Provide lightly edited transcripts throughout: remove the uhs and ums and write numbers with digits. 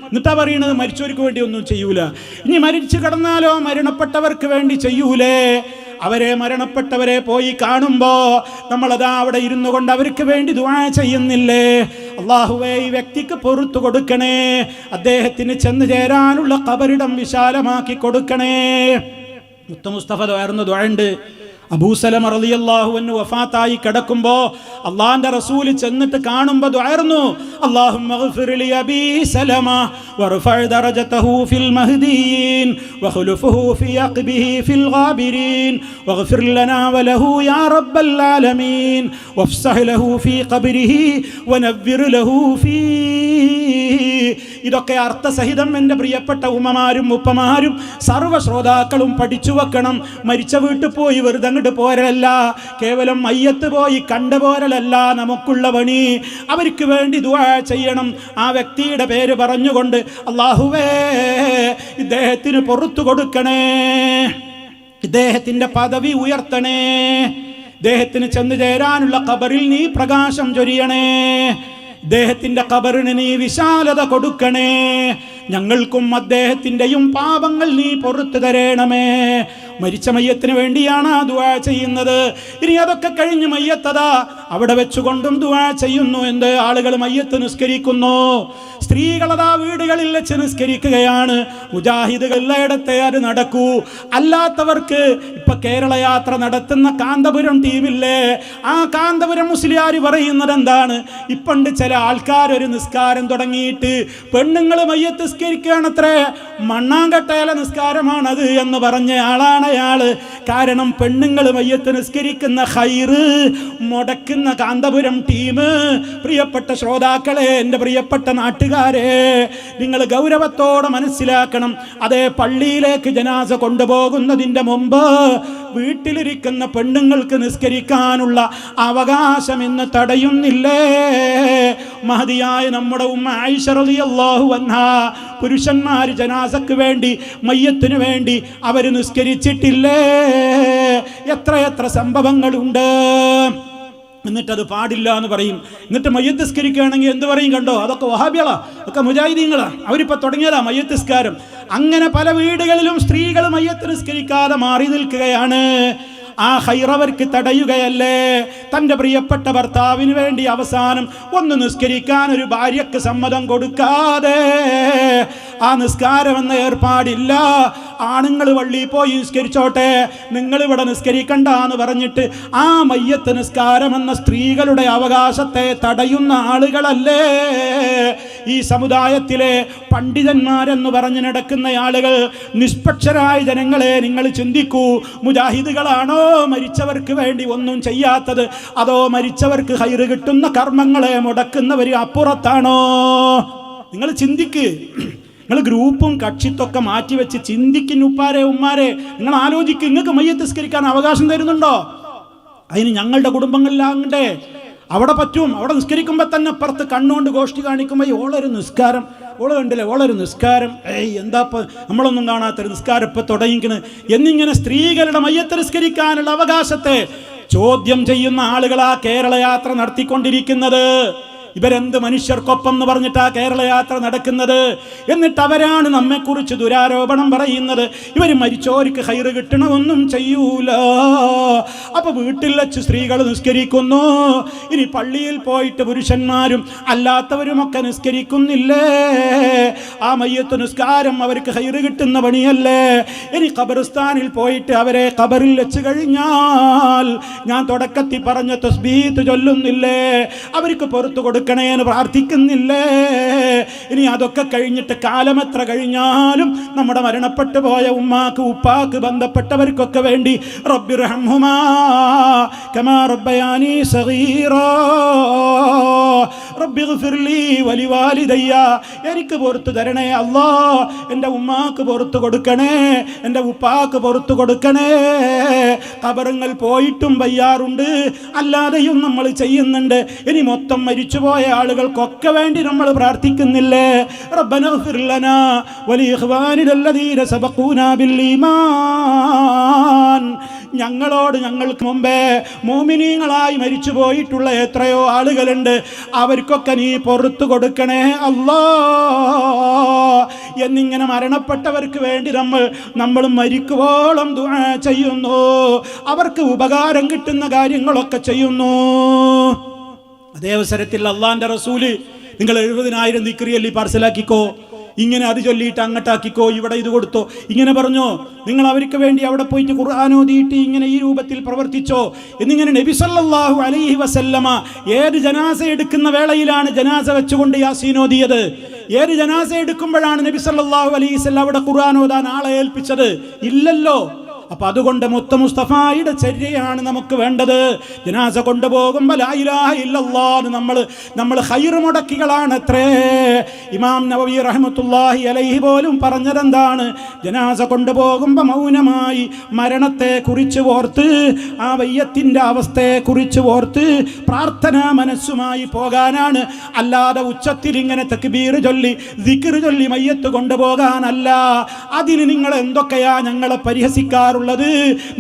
എന്നിട്ടാ പറയുന്നത് മരിച്ചവർക്ക് വേണ്ടി ഒന്നും ചെയ്യൂല. ഇനി മരിച്ചു കിടന്നാലോ മരണപ്പെട്ടവർക്ക് വേണ്ടി ചെയ്യൂലേ? അവരെ മരണപ്പെട്ടവരെ പോയി കാണുമ്പോ നമ്മളതാ അവിടെ ഇരുന്നു കൊണ്ട് അവർക്ക് വേണ്ടി ദുആ ചെയ്യുന്നില്ലേ? അല്ലാഹുവേ, ഈ വ്യക്തിക്ക് പുറത്തു കൊടുക്കണേ, അദ്ദേഹത്തിന് ചെന്ന് ചേരാനുള്ള ഖബറിടം വിശാലമാക്കി കൊടുക്കണേ. മുത്ത മുസ്തഫ ദുആർന്ന ദുആണ്ട്. അബൂ സലമ റളിയല്ലാഹു അൻഹു വഫാത്തായി കിടക്കുമ്പോ അല്ലാഹുവിന്റെ റസൂൽ ചെന്നിട്ട് കാണുമ്പോൾ ദുആർന്നു, അല്ലാഹുമ്മഗ്ഫിർ ലി അബീ സലമ വർഫഅ ദറജതഹു ഫിൽ മഹ്ദിയീൻ വഖ്ലുഫഹു ഫീ അഖ്ബിഹി ഫിൽ ഗാബിരീൻ വഗ്ഫിർ ലനാ വലഹു യാ റബ്ബൽ ആലമീൻ വഫ്സഹ് ലഹു ഫീ ഖബ്രിഹി വനവ്വിർ ലഹു ഫീ. ഇതൊക്കെ അർത്ഥസഹിതം എൻ്റെ പ്രിയപ്പെട്ട ഉമ്മമാരും ഉപ്പമാരും സർവ്വ ശ്രോതാക്കളും പഠിച്ചു വെക്കണം. മരിച്ച വീട്ടിൽ പോയി വെറുതെ അങ്ങോട്ട് പോരലല്ല, കേവലം മയ്യത്ത് പോയി കണ്ടുപോരലല്ല നമുക്കുള്ള പണി. അവർക്ക് വേണ്ടി ദുആ ചെയ്യണം. ആ വ്യക്തിയുടെ പേര് പറഞ്ഞുകൊണ്ട് അല്ലാഹുവേ, ഇദ്ദേഹത്തിന് പുറത്തു കൊടുക്കണേ, ഇദ്ദേഹത്തിൻ്റെ പദവി ഉയർത്തണേ, ഇദ്ദേഹത്തിന് ചെന്ന് ചേരാനുള്ള ഖബറിൽ നീ പ്രകാശം ചൊരിയണേ, അദ്ദേഹത്തിൻ്റെ ഖബറിന് നീ വിശാലത കൊടുക്കണേ, ഞങ്ങൾക്കും അദ്ദേഹത്തിൻ്റെയും പാപങ്ങൾ നീ പുറത്തു തരണമേ. മരിച്ച മയ്യത്തിന് വേണ്ടിയാണ് ആ ദുആ ചെയ്യുന്നത്. ഇനി അതൊക്കെ കഴിഞ്ഞ് മയ്യത്തതാ അവിടെ വെച്ചുകൊണ്ടും ദുആ ചെയ്യുന്നു. എന്ത്? ആളുകൾ മയ്യത്ത് നിസ്കരിക്കുന്നു, സ്ത്രീകളതാ വീടുകളിൽ വെച്ച് നിസ്കരിക്കുകയാണ്. മുജാഹിദുകൾ എല്ലായിടത്തെ അത് നടക്കൂ. അല്ലാത്തവർക്ക് ഇപ്പൊ കേരള യാത്ര നടത്തുന്ന കാന്തപുരം ടീമില്ലേ, ആ കാന്തപുരം മുസ്ലിയാർ പറയുന്നത് എന്താണ്? ഇപ്പണ്ട് ചില ആൾക്കാർ ഒരു നിസ്കാരം തുടങ്ങിയിട്ട് പെണ്ണുങ്ങൾ മയ്യത്ത് നിസ്കരിക്കുകയാണത്രേ, മണ്ണാങ്കട്ടയിലെ നിസ്കാരമാണത് എന്ന് പറഞ്ഞ ആളാണ് അയാള്. കാരണം പെണ്ണുങ്ങൾ മയ്യത്ത് നിസ്കരിക്കുന്ന ഖൈറ് മുടക്കുന്ന കാന്തപുരം ടീം. പ്രിയപ്പെട്ട ശ്രോതാക്കളെ, എൻ്റെ പ്രിയപ്പെട്ട നാട്ടുകാരെ, നിങ്ങൾ ഗൗരവത്തോടെ മനസ്സിലാക്കണം. അതേ പള്ളിയിലേക്ക് ജനാസ കൊണ്ടുപോകുന്നതിൻ്റെ മുമ്പ് വീട്ടിലിരിക്കുന്ന പെണ്ണുങ്ങൾക്ക് നിസ്കരിക്കാനുള്ള അവകാശം ഇന്ന് തടയുന്നില്ലേ? മഹദിയായ നമ്മുടെ ഉമ്മ ആയിഷ റളിയല്ലാഹു അൻഹാ, പുരുഷന്മാർ ജനാസക്ക് വേണ്ടി മയ്യത്തിന് വേണ്ടി അവർ നിസ്കരിച്ചിട്ടില്ലേ? എത്ര സംഭവങ്ങളുണ്ട്. എന്നിട്ടത് പാടില്ല എന്ന് പറയും. എന്നിട്ട് മയ്യത്ത് നിസ്കരിക്കുകയാണെങ്കിൽ എന്ത് പറയും? കണ്ടോ, അതൊക്കെ വഹാബികളാ, അതൊക്കെ മുജാഹിദീങ്ങളാ, അവരിപ്പോൾ തുടങ്ങിയതാ മയ്യത്ത് നിസ്കാരം. അങ്ങനെ പല വീടുകളിലും സ്ത്രീകൾ മയ്യത്ത് നിസ്കരിക്കാതെ മാറി നിൽക്കുകയാണ്. ആ ഖൈറവർക്ക് തടയുകയല്ലേ? തൻ്റെ പ്രിയപ്പെട്ട ഭർത്താവിന് വേണ്ടി അവസാനം ഒന്ന് നിസ്കരിക്കാൻ ഒരു ഭാര്യക്ക് സമ്മതം കൊടുക്കാതെ ആ നിസ്കാരം എന്ന ഏർപ്പാടില്ല. ആണുങ്ങൾ പള്ളിയിൽ പോയി നിസ്കരിച്ചോട്ടെ, നിങ്ങളിവിടെ നിസ്കരിക്കണ്ട എന്ന് പറഞ്ഞിട്ട് ആ മയ്യത്ത് നിസ്കാരം എന്ന സ്ത്രീകളുടെ അവകാശത്തെ തടയുന്ന ആളുകളല്ലേ ഈ സമുദായത്തിലെ പണ്ഡിതന്മാരെന്ന് പറഞ്ഞു നടക്കുന്ന ആളുകൾ? നിഷ്പക്ഷരായ ജനങ്ങളെ, നിങ്ങൾ ചിന്തിക്കൂ. മുജാഹിദുകളാണോ മരിച്ചവർക്ക് വേണ്ടി ഒന്നും ചെയ്യാത്തത്? അതോ മരിച്ചവർക്ക് ഖൈറ് കിട്ടുന്ന കർമ്മങ്ങളെ മുടക്കുന്നവർ അപ്പുറത്താണോ? നിങ്ങൾ ചിന്തിക്ക്. നിങ്ങൾ ഗ്രൂപ്പും കക്ഷിത്തൊക്കെ മാറ്റിവെച്ച് ചിന്തിക്കുന്നുപ്പാരെ ഉമ്മാരെ, നിങ്ങൾ ആലോചിക്കുക. നിങ്ങൾക്ക് മയ്യത്ത് നിസ്കരിക്കാൻ അവകാശം തരുന്നുണ്ടോ? അതിന് ഞങ്ങളുടെ കുടുംബങ്ങളിലാകണ്ടേ? അവിടെ പറ്റും. അവിടെ നിസ്കരിക്കുമ്പോൾ തന്നെ അപ്പുറത്ത് കണ്ണുകൊണ്ട് ഗോഷ്ഠി കാണിക്കുമ്പോൾ ഓളൊരു നിസ്കാരം, ഓള് കണ്ടില്ലേ, ഓളൊരു നിസ്കാരം, എന്താ നമ്മളൊന്നും കാണാത്തൊരു നിസ്കാരം ഇപ്പം തുടങ്ങിക്കണ് എന്നിങ്ങനെ സ്ത്രീകളുടെ മയ്യത്ത് നിസ്കരിക്കാനുള്ള അവകാശത്തെ ചോദ്യം ചെയ്യുന്ന ആളുകളാ കേരള യാത്ര നടത്തിക്കൊണ്ടിരിക്കുന്നത്. ഇവരെന്ത് മനുഷ്യർക്കൊപ്പം എന്ന് പറഞ്ഞിട്ടാ കേരള യാത്ര നടക്കുന്നത്? എന്നിട്ട് അവരാണ് നമ്മെക്കുറിച്ച് ദുരാരോപണം പറയുന്നത്. ഇവർ മരിച്ചോർക്ക് ഖൈറ് കിട്ടണമെന്നും ചെയ്യൂല. അപ്പൊ വീട്ടിൽ വെച്ച് സ്ത്രീകൾ നിസ്കരിക്കുന്നു, ഇനി പള്ളിയിൽ പോയിട്ട് പുരുഷന്മാരും അല്ലാത്തവരുമൊക്കെ നിസ്കരിക്കുന്നില്ലേ? ആ മയ്യത്ത് നിസ്കാരം അവർക്ക് ഖൈറ് കിട്ടുന്ന പണിയല്ലേ? ഇനി ഖബർസ്ഥാനിൽ പോയിട്ട് അവരെ ഖബറിൽ വെച്ച് കഴിഞ്ഞാൽ ഞാൻ തുടക്കത്തിൽ പറഞ്ഞ തസ്ബീഹ് ചൊല്ലുന്നില്ലേ? അവർക്ക് പുറത്തു കൊടുക്കണേന്ന് പ്രാർത്ഥിക്കുന്നില്ലേ? ഇനി അതൊക്കെ കഴിഞ്ഞിട്ട് കാലമെത്ര കഴിഞ്ഞാലും നമ്മുടെ മരണപ്പെട്ടു പോയ ഉമ്മാക്ക് ഉപ്പാക്ക് ബന്ധപ്പെട്ടവർക്കൊക്കെ വേണ്ടി റബ്ബിർഹംഹുമാ കമാ റബ്ബയാനി സഗീറാ റബ്ബിഗ്ഫിർലി വലിവാലിദയ്യ, എനിക്ക് പുറത്തു തരണേ അല്ലാ, എൻ്റെ ഉമ്മാക്ക് പുറത്തു കൊടുക്കണേ, എൻ്റെ ഉപ്പാക്ക് പുറത്തു കൊടുക്കണേ. ഖബറുകൾ പോയിട്ടും വയ്യാറുണ്ട്, അല്ലാതെയും നമ്മൾ ചെയ്യുന്നുണ്ട്. ഇനി മൊത്തം മരിച്ചുപോയ ആളുകൾക്കൊക്കെ വേണ്ടി നമ്മൾ പ്രാർത്ഥിക്കുന്നില്ലേ? റബ്ബനഗ്ഫിർ ലനാ വലിഇഖ്വാനില്ലദീന സബഖൂനാ ബിൽ ഈമാൻ, ഞങ്ങളോട് ഞങ്ങൾക്ക് മുമ്പേ മോമിനീങ്ങളായി മരിച്ചു പോയിട്ടുള്ള എത്രയോ ആളുകളുണ്ട്, അവർക്കൊക്കെ നീ പുറത്തു കൊടുക്കണേ അല്ലാ. എന്നിങ്ങനെ മരണപ്പെട്ടവർക്ക് വേണ്ടി നമ്മൾ മരിക്കുവോളം ദുആ ചെയ്യുന്നു, അവർക്ക് ഉപകാരം കിട്ടുന്ന കാര്യങ്ങളൊക്കെ ചെയ്യുന്നു. അതേ അവസരത്തിൽ അള്ളാന്റെ റസൂല് നിങ്ങൾ 70,000 ദിക്റിയല്ലി പാർസലാക്കിക്കോ, ഇങ്ങനെ അത് ചൊല്ലിയിട്ട് അങ്ങോട്ടാക്കിക്കോ, ഇവിടെ ഇത് കൊടുത്തോ, ഇങ്ങനെ പറഞ്ഞോ, നിങ്ങൾ അവർക്ക് വേണ്ടി അവിടെ പോയിട്ട് ഖുർആൻ ഓതിയിട്ട് ഇങ്ങനെ ഈ രൂപത്തിൽ പ്രവർത്തിച്ചോ എന്നിങ്ങനെ നബി സല്ലല്ലാഹു അലൈഹി വസല്ലമ ഏത് ജനാസ എടുക്കുന്ന വേളയിലാണ് ജനാസ വെച്ചുകൊണ്ട് യാസീൻ ഓതിയത്? ഏത് ജനാസ എടുക്കുമ്പോഴാണ് നബി സല്ലല്ലാഹു അലൈഹി വസല്ലം അവിടെ ഖുർആൻ ഓതാൻ ആളെ ഏൽപ്പിച്ചത്? ഇല്ലല്ലോ. അപ്പൊ അതുകൊണ്ട് മുത്ത മുസ്തഫായുടെ ചര്യയാണ് നമുക്ക് വേണ്ടത്. ജനാസ കൊണ്ടുപോകുമ്പോൾ ലാ ഇലാഹ ഇല്ലല്ലാഹ് നമ്മൾ ഖൈർ മുടക്കികളാണത്രേ. ഇമാം നവവി റഹ്മത്തുള്ളാഹി അലൈഹി പോലും പറഞ്ഞതെന്താണ്? ജനാസ കൊണ്ടുപോകുമ്പോൾ മൗനമായി മരണത്തെ കുറിച്ച് ഓർത്ത്, ആ വയ്യത്തിന്റെ അവസ്ഥയെ കുറിച്ച് ഓർത്ത് പ്രാർത്ഥനാ മനസ്സുമായി പോകാനാണ്, അല്ലാതെ ഉച്ചത്തിൽ ഇങ്ങനെ തക്ബീർ ചൊല്ലി ദിക്ർ ചൊല്ലി മയ്യത്ത് കൊണ്ടുപോകാനല്ല. അതിന് നിങ്ങൾ എന്തൊക്കെയാ ഞങ്ങളെ പരിഹസിക്കാറുള്ളത്?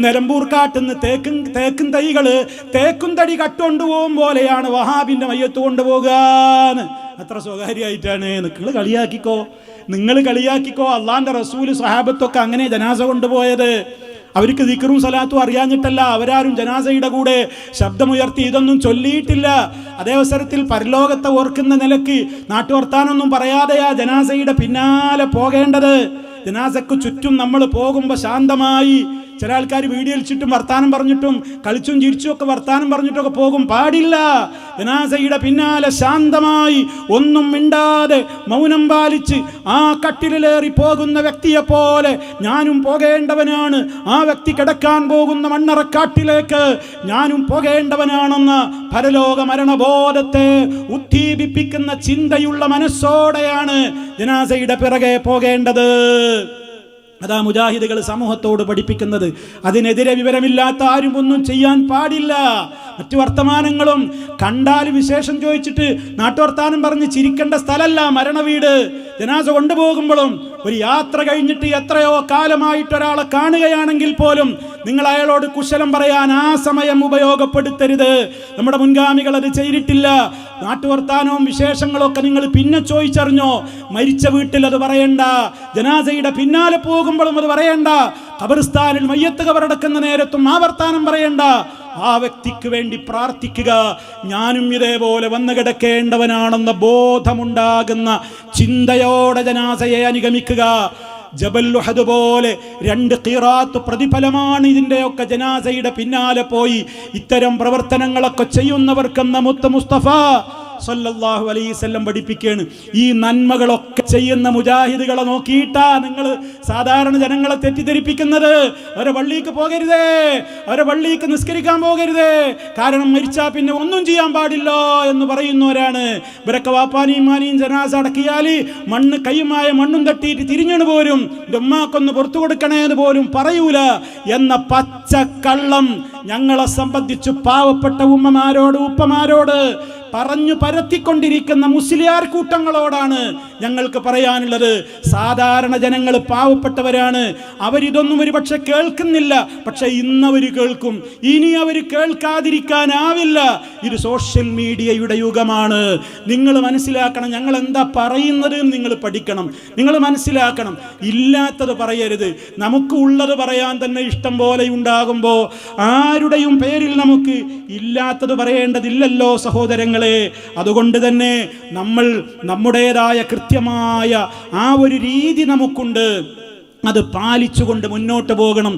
നിലമ്പൂർ കാട്ടുന്ന തേക്കും തൈകള് തേക്കും തടി കട്ടുകൊണ്ടുപോകും പോലെയാണ് വഹാബിന്റെ മയ്യത്ത് കൊണ്ടുപോകാൻ. അത്ര സ്വകാര്യമായിട്ടാണ്. നിങ്ങൾ കളിയാക്കിക്കോ. അള്ളാന്റെ റസൂല് സ്വഹാബത്തൊക്കെ അങ്ങനെ ജനാസ കൊണ്ടുപോയത്. അവർക്ക് ദിക്റും സലാത്തും അറിയാഞ്ഞിട്ടല്ല, അവരാരും ജനാസയുടെ കൂടെ ശബ്ദമുയർത്തി ഇതൊന്നും ചൊല്ലിയിട്ടില്ല. അതേ അവസരത്തിൽ പരലോകത്തെ ഓർക്കുന്ന നിലയ്ക്ക് നാട്ടുവർത്താനൊന്നും പറയാതെയാ ജനാസയുടെ പിന്നാലെ പോകേണ്ടത്. ജനാസക്ക് ചുറ്റും നമ്മൾ പോകുമ്പോൾ ശാന്തമായി, ചില ആൾക്കാർ വീഡിയോ വെച്ചിട്ടും വർത്താനം പറഞ്ഞിട്ടും കളിച്ചും ചിരിച്ചും ഒക്കെ വർത്താനം പറഞ്ഞിട്ടൊക്കെ പോകും. പാടില്ല. ജനാസയുടെ പിന്നാലെ ശാന്തമായി ഒന്നും മിണ്ടാതെ മൗനം പാലിച്ച് ആ കട്ടിലേറി പോകുന്ന വ്യക്തിയെ പോലെ ഞാനും പോകേണ്ടവനാണ്, ആ വ്യക്തി കിടക്കാൻ പോകുന്ന മണ്ണറക്കാട്ടിലേക്ക് ഞാനും പോകേണ്ടവനാണെന്ന പരലോക മരണബോധത്തെ ഉദ്ദീപിപ്പിക്കുന്ന ചിന്തയുള്ള മനസ്സോടെയാണ് ജനാസയുടെ പിറകെ പോകേണ്ടത്. അതാ മുജാഹിദുകൾ സമൂഹത്തോട് പഠിപ്പിക്കുന്നത്. അതിനെതിരെ വിവരമില്ലാത്ത ആരും ഒന്നും ചെയ്യാൻ പാടില്ല. മറ്റു വർത്തമാനങ്ങളും കണ്ടാൽ വിശേഷം ചോദിച്ചിട്ട് നാട്ടുവർത്താനം പറഞ്ഞ് ചിരിക്കേണ്ട സ്ഥലമല്ല മരണവീട്. ജനാസ കൊണ്ടുപോകുമ്പോഴും ഒരു യാത്ര കഴിഞ്ഞിട്ട് എത്രയോ കാലമായിട്ട് ഒരാളെ കാണുകയാണെങ്കിൽ പോലും നിങ്ങൾ അയാളോട് കുശലം പറയാൻ ആ സമയം ഉപയോഗപ്പെടുത്തരുത്. നമ്മുടെ മുൻഗാമികൾ അത് ചെയ്തിട്ടില്ല. നാട്ടുവർത്താനവും വിശേഷങ്ങളും ഒക്കെ നിങ്ങൾ പിന്നെ ചോദിച്ചറിഞ്ഞോ. മരിച്ച വീട്ടിൽ അത് പറയണ്ട, ജനാസയുടെ പിന്നാലെ പോകുമ്പോഴും അത് പറയണ്ട, ഖബർസ്ഥാനിൽ മയ്യത്ത് ഖബറടക്കുന്ന നേരത്തും ആ വർത്താനം പറയണ്ട. ആ വ്യക്തിക്ക് വേണ്ടി പ്രാർത്ഥിക്കുക. ഞാനും ഇതേപോലെ വന്നു കിടക്കേണ്ടവനാണെന്ന ബോധമുണ്ടാകുന്ന ചിന്തയോടെ ജനാസയെ അനുഗമിക്കുക. ജബൽ ഉഹദ് പോലെ 2 ഖിറാത്ത് പ്രതിഫലമാണ് ഇതിൻ്റെയൊക്കെ ജനാസയുടെ പിന്നാലെ പോയി ഇത്തരം പ്രവർത്തനങ്ങളൊക്കെ ചെയ്യുന്നവർക്കെന്ന മുത്ത മുസ്തഫ സല്ലല്ലാഹു അലൈഹി വസല്ലം പഠിപ്പിക്കുകയാണ്. ഈ നന്മകളൊക്കെ ചെയ്യുന്ന മുജാഹിദുകളെ നോക്കിയിട്ടാ നിങ്ങൾ സാധാരണ ജനങ്ങളെ തെറ്റിദ്ധരിപ്പിക്കുന്നത്. അവരെ പള്ളിക്ക് പോകരുതേ, അവരെ പള്ളിക്ക് നിസ്കരിക്കാൻ പോകരുതേ, കാരണം മരിച്ചാൽ പിന്നെ ഒന്നും ചെയ്യാൻ പാടില്ലോ എന്ന് പറയുന്നവരാണ്. ഇവരൊക്കെ വാപ്പാനിയും മാനിയും ജനാസ അടക്കിയാൽ കയ്യുമായ മണ്ണും തട്ടിയിട്ട് തിരിഞ്ഞു പോരും, എൻ്റെ ഉമ്മാക്കൊന്ന് പുറത്തു കൊടുക്കണേ എന്ന് പോലും പറയൂല എന്ന പച്ചക്കള്ളം ഞങ്ങളെ സംബന്ധിച്ച് പാവപ്പെട്ട ഉമ്മമാരോട് ഉപ്പമാരോട് പറഞ്ഞു പരത്തിക്കൊണ്ടിരിക്കുന്ന മുസ്ലിയാർ കൂട്ടങ്ങളോടാണ് ഞങ്ങൾക്ക് പറയാനുള്ളത്. സാധാരണ ജനങ്ങൾ പാവപ്പെട്ടവരാണ്, അവരിതൊന്നും ഒരു പക്ഷെ കേൾക്കുന്നില്ല. പക്ഷെ ഇന്നവർ കേൾക്കും, ഇനി അവർ കേൾക്കാതിരിക്കാനാവില്ല. ഇത് സോഷ്യൽ മീഡിയയുടെ യുഗമാണ്. നിങ്ങൾ മനസ്സിലാക്കണം, ഞങ്ങൾ എന്താ പറയുന്നത് നിങ്ങൾ പഠിക്കണം, നിങ്ങൾ മനസ്സിലാക്കണം. ഇല്ലാത്തത് പറയരുത്. നമുക്ക് ഉള്ളത് പറയാൻ തന്നെ ഇഷ്ടം പോലെ ഉണ്ടാകുമ്പോൾ ആരുടെയും പേരിൽ നമുക്ക് ഇല്ലാത്തത് പറയേണ്ടതില്ലല്ലോ സഹോദരങ്ങളെ. അതുകൊണ്ട് തന്നെ നമ്മൾ നമ്മുടേതായ കൃത്യമായ ആ ഒരു രീതി നമുക്കുണ്ട്, അത് പാലിച്ചുകൊണ്ട് മുന്നോട്ട് പോകണം.